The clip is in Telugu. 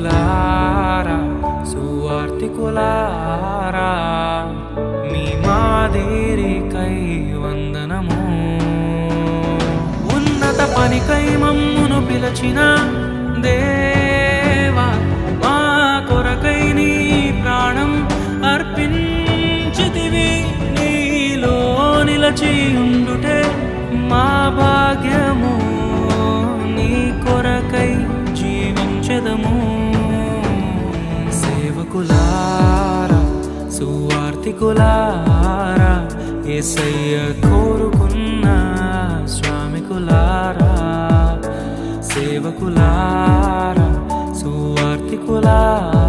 సేవకులారా సువార్తికులారా మీ మాదిరికై వందనము. ఉన్నత పనికై మమ్మును పిలచిన దేవా మా కొరకై నీ ప్రాణం అర్పించితివి. నీలో నిలచి ఉండుటే మా భాగ్యము. నీ కొరకై జీవించెదము. సేవకులారా సువార్తికులారా యేసయ్య కోరుకున్న శ్రామికులారా సేవకులారా సువార్తికులారా